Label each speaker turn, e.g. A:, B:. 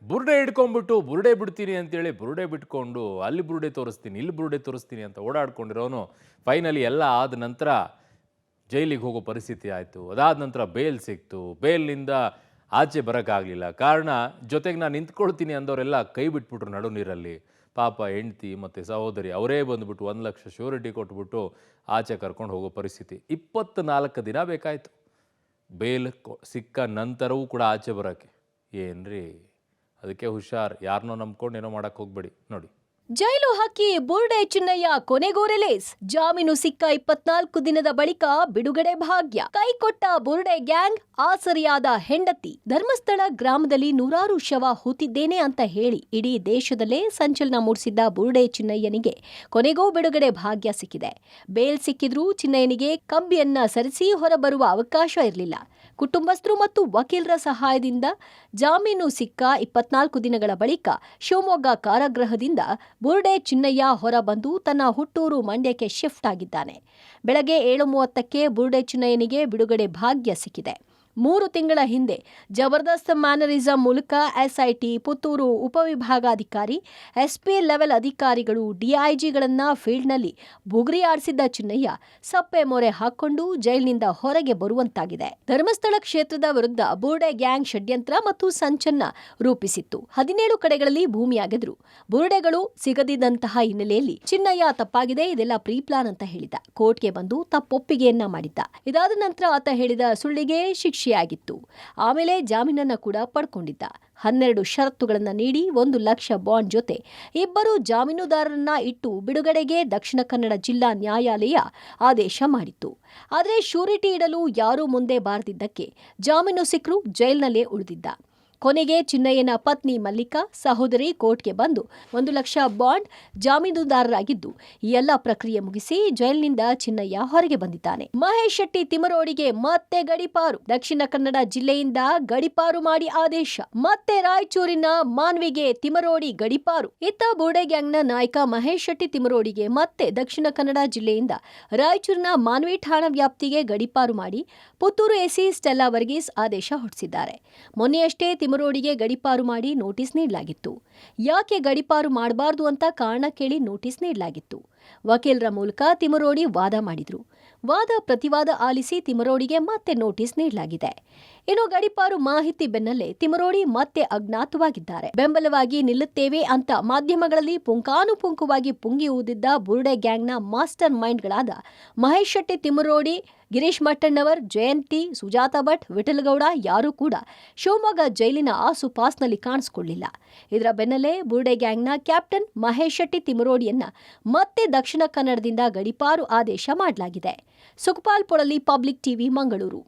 A: ಬುರುಡೆ ಹಿಡ್ಕೊಂಡ್ಬಿಟ್ಟು ಬುರುಡೆ ಬಿಡ್ತೀನಿ ಅಂತೇಳಿ ಬುರುಡೆ ಬಿಟ್ಕೊಂಡು ಅಲ್ಲಿ ಬುರುಡೆ ತೋರಿಸ್ತೀನಿ ಇಲ್ಲಿ ಬುರುಡೆ ತೋರಿಸ್ತೀನಿ ಅಂತ ಓಡಾಡ್ಕೊಂಡಿರೋನು ಫೈನಲಿ ಎಲ್ಲ ಆದ ನಂತರ ಜೈಲಿಗೆ ಹೋಗೋ ಪರಿಸ್ಥಿತಿ ಆಯಿತು. ಅದಾದ ನಂತರ ಬೇಲ್ ಸಿಕ್ತು. ಬೇಲ್ನಿಂದ ಆಚೆ ಬರೋಕ್ಕಾಗಲಿಲ್ಲ. ಕಾರಣ ಜೊತೆಗೆ ನಾನು ನಿಂತ್ಕೊಳ್ತೀನಿ ಅಂದವರೆಲ್ಲ ಕೈ ಬಿಟ್ಬಿಟ್ರು ನಡು ನೀರಲ್ಲಿ. ಪಾಪ ಹೆಂಡ್ತಿ ಮತ್ತು ಸಹೋದರಿ ಅವರೇ ಬಂದುಬಿಟ್ಟು 1 ಲಕ್ಷ ಶ್ಯೂರಿಟಿ ಕೊಟ್ಬಿಟ್ಟು ಆಚೆ ಕರ್ಕೊಂಡು ಹೋಗೋ ಪರಿಸ್ಥಿತಿ. 24 ದಿನ ಬೇಕಾಯಿತು ಬೇಲ್ ಸಿಕ್ಕ ನಂತರವೂ ಕೂಡ ಆಚೆ ಬರೋಕ್ಕೆ. ಏನ್ರಿ, ಅದಕ್ಕೆ ಹುಷಾರ್, ಯಾರನ್ನೋ ನಂಬ್ಕೊಂಡು ಏನೋ ಮಾಡಕ್ಕೆ ಹೋಗ್ಬೇಡಿ. ನೋಡಿ,
B: ಜೈಲು ಹಾಕಿ ಬುರುಡೆ ಚಿನ್ನಯ್ಯ ಕೊನೆಗೂ ರಿಲೀಸ್. ಜಾಮೀನು ಸಿಕ್ಕ 24 ದಿನದ ಬಳಿಕ ಬಿಡುಗಡೆ ಭಾಗ್ಯ. ಕೈಕೊಟ್ಟ ಬುರುಡೆ ಗ್ಯಾಂಗ್, ಆಸರಿಯಾದ ಹೆಂಡತಿ. ಧರ್ಮಸ್ಥಳ ಗ್ರಾಮದಲ್ಲಿ ನೂರಾರು ಶವ ಹೂತಿದ್ದೇನೆ ಅಂತ ಹೇಳಿ ಇಡೀ ದೇಶದಲ್ಲೇ ಸಂಚಲನ ಮೂಡಿಸಿದ್ದ ಬುರುಡೆ ಚಿನ್ನಯ್ಯನಿಗೆ ಕೊನೆಗೂ ಬಿಡುಗಡೆ ಭಾಗ್ಯ ಸಿಕ್ಕಿದೆ. ಬೇಲ್ ಸಿಕ್ಕಿದ್ರೂ ಚಿನ್ನಯ್ಯನಿಗೆ ಕಂಬಿಯನ್ನ ಸರಿಸಿ ಹೊರಬರುವ ಅವಕಾಶ ಇರಲಿಲ್ಲ. ಕುಟುಂಬಸ್ಥರು ಮತ್ತು ವಕೀಲರ ಸಹಾಯದಿಂದ ಜಾಮೀನು ಸಿಕ್ಕ 24 ದಿನಗಳ ಬಳಿಕ ಶಿವಮೊಗ್ಗ ಕಾರಾಗೃಹದಿಂದ ಬುರುಡೆ ಚಿನ್ನಯ್ಯ ಹೊರಬಂದು ತನ್ನ ಹುಟ್ಟೂರು ಮಂಡ್ಯಕ್ಕೆ ಶಿಫ್ಟ್ ಆಗಿದ್ದಾನೆ. ಬೆಳಗ್ಗೆ 7:30ಕ್ಕೆ ಬುರುಡೆ ಚಿನ್ನಯ್ಯನಿಗೆ ಬಿಡುಗಡೆ ಭಾಗ್ಯ ಸಿಕ್ಕಿದೆ. 3 ತಿಂಗಳ ಹಿಂದೆ ಜಬರ್ದಸ್ತ್ ಮ್ಯಾನರಿಸಂ ಮೂಲಕ ಎಸ್ಐಟಿ, ಪುತ್ತೂರು ಉಪವಿಭಾಗಾಧಿಕಾರಿ, ಎಸ್ಪಿ ಲೆವೆಲ್ ಅಧಿಕಾರಿಗಳು, ಡಿಐಜಿಗಳನ್ನ ಫೀಲ್ಡ್ನಲ್ಲಿ ಬುಗುರಿ ಆಡಿಸಿದ್ದ ಚಿನ್ನಯ್ಯ ಸಪ್ಪೆ ಮೊರೆ ಹಾಕೊಂಡು ಜೈಲಿನಿಂದ ಹೊರಗೆ ಬರುವಂತಾಗಿದೆ. ಧರ್ಮಸ್ಥಳ ಕ್ಷೇತ್ರದ ವಿರುದ್ಧ ಬುರುಡೆ ಗ್ಯಾಂಗ್ ಷಡ್ಯಂತ್ರ ಮತ್ತು ಸಂಚನ್ನ ರೂಪಿಸಿತ್ತು. 17 ಕಡೆಗಳಲ್ಲಿ ಭೂಮಿಯಾಗಿದ್ರು. ಬುರುಡೆಗಳು ಸಿಗದಿದ್ದಂತಹ ಹಿನ್ನೆಲೆಯಲ್ಲಿ ಚಿನ್ನಯ್ಯ ತಪ್ಪಾಗಿದೆ, ಇದೆಲ್ಲ ಪ್ರೀ ಪ್ಲಾನ್ ಅಂತ ಹೇಳಿದ್ದ. ಕೋರ್ಟ್ಗೆ ಬಂದು ತಪ್ಪೊಪ್ಪಿಗೆಯನ್ನ ಮಾಡಿದ್ದ. ಇದಾದ ನಂತರ ಆತ ಹೇಳಿದ ಸುಳ್ಳಿಗೆ ಶಿಕ್ಷೆಯಾಗಿತ್ತು. ಆಮೇಲೆ ಜಾಮೀನನ್ನ ಕೂಡ ಪಡ್ಕೊಂಡಿದ್ದ. 12 ಷರತ್ತುಗಳನ್ನು ನೀಡಿ 1 ಲಕ್ಷ ಬಾಂಡ್ ಜೊತೆ 2 ಜಾಮೀನುದಾರರನ್ನ ಇಟ್ಟು ಬಿಡುಗಡೆಗೆ ದಕ್ಷಿಣ ಕನ್ನಡ ಜಿಲ್ಲಾ ನ್ಯಾಯಾಲಯ ಆದೇಶ ಮಾಡಿತ್ತು. ಆದರೆ ಶ್ಯೂರಿಟಿ ಇಡಲು ಯಾರೂ ಮುಂದೆ ಬಾರದಿದ್ದಕ್ಕೆ ಜಾಮೀನು ಸಿಕ್ಕರೂ ಜೈಲಿನಲ್ಲೇ ಉಳಿದಿದ್ದ. ಕೊನೆಗೆ ಚಿನ್ನಯ್ಯನ ಪತ್ನಿ ಮಲ್ಲಿಕಾ, ಸಹೋದರಿ ಕೋರ್ಟ್ಗೆ ಬಂದು 1 ಲಕ್ಷ ಬಾಂಡ್ ಜಾಮೀನುದಾರರಾಗಿದ್ದು ಈ ಎಲ್ಲ ಪ್ರಕ್ರಿಯೆ ಮುಗಿಸಿ ಜೈಲಿನಿಂದ ಚಿನ್ನಯ್ಯ ಹೊರಗೆ ಬಂದಿದ್ದಾನೆ. ಮಹೇಶ್ ಶೆಟ್ಟಿ ತಿಮರೋಡಿಗೆ ಮತ್ತೆ ಗಡಿಪಾರು. ದಕ್ಷಿಣ ಕನ್ನಡ ಜಿಲ್ಲೆಯಿಂದ ಗಡಿಪಾರು ಮಾಡಿ ಆದೇಶ. ಮತ್ತೆ ರಾಯಚೂರಿನ ಮಾನ್ವಿಗೆ ತಿಮರೋಡಿ ಗಡಿಪಾರು. ಇತ್ತ ಬುರುಡೆ ಗ್ಯಾಂಗ್ನ ನಾಯಕ ಮಹೇಶ್ ಶೆಟ್ಟಿ ತಿಮರೋಡಿಗೆ ಮತ್ತೆ ದಕ್ಷಿಣ ಕನ್ನಡ ಜಿಲ್ಲೆಯಿಂದ ರಾಯಚೂರಿನ ಮಾನ್ವಿ ಠಾಣಾ ವ್ಯಾಪ್ತಿಗೆ ಗಡಿಪಾರು ಮಾಡಿ ಪುತ್ತೂರು ಎಸಿ ಸ್ಟೆಲ್ಲಾ ವರ್ಗೀಸ್ ಆದೇಶ ಹೊರಡಿಸಿದ್ದಾರೆ. ಮೊನ್ನೆಯಷ್ಟೇ ತಿಮರೋಡಿಗೆ ಗಡಿಪಾರು ಮಾಡಿ ನೋಟಿಸ್ ನೀಡಲಾಗಿತ್ತು. ಯಾಕೆ ಗಡಿಪಾರು ಮಾಡಬಾರದು ಅಂತ ಕಾರಣ ಕೇಳಿ ನೋಟಿಸ್ ನೀಡಲಾಗಿತ್ತು. ವಕೀಲರ ಮೂಲಕ ತಿಮರೋಡಿ ವಾದ ಮಾಡಿದ್ರು. ವಾದ ಪ್ರತಿವಾದ ಆಲಿಸಿ ತಿಮರೋಡಿಗೆ ಮತ್ತೆ ನೋಟಿಸ್ ನೀಡಲಾಗಿದೆ. ಇನ್ನು ಗಡಿಪಾರು ಮಾಹಿತಿ ಬೆನ್ನಲ್ಲೇ ತಿಮರೋಡಿ ಮತ್ತೆ ಅಜ್ಞಾತವಾಗಿದ್ದಾರೆ. ಬೆಂಬಲವಾಗಿ ನಿಲ್ಲುತ್ತೇವೆ ಅಂತ ಮಾಧ್ಯಮಗಳಲ್ಲಿ ಪುಂಕಾನುಪುಂಕವಾಗಿ ಪುಂಗಿ ಊದಿದ್ದ ಬುರುಡೆ ಗ್ಯಾಂಗ್ನ ಮಾಸ್ಟರ್ ಮೈಂಡ್ಗಳಾದ ಮಹೇಶ್ ಶೆಟ್ಟಿ ತಿಮರೋಡಿ, ಗಿರೀಶ್ ಮಟ್ಟಣ್ಣವರ್, ಜಯಂತಿ, ಸುಜಾತಾ ಭಟ್, ವಿಠಲಗೌಡ ಯಾರೂ ಕೂಡ ಶಿವಮೊಗ್ಗ ಜೈಲಿನ ಆಸುಪಾಸ್ನಲ್ಲಿ ಕಾಣಿಸಿಕೊಳ್ಳಿಲ್ಲ. ಇದರ ಬೆನ್ನಲ್ಲೇ ಬುರುಡೆ ಗ್ಯಾಂಗ್ನ ಕ್ಯಾಪ್ಟನ್ ಮಹೇಶ್ ಶೆಟ್ಟಿ ತಿಮರೋಡಿಯನ್ನ ಮತ್ತೆ ದಕ್ಷಿಣ ಕನ್ನಡದಿಂದ ಗಡಿಪಾರು ಆದೇಶ ಮಾಡಲಾಗಿದೆ. Sukhpal Polali, public TV, Mangaluru.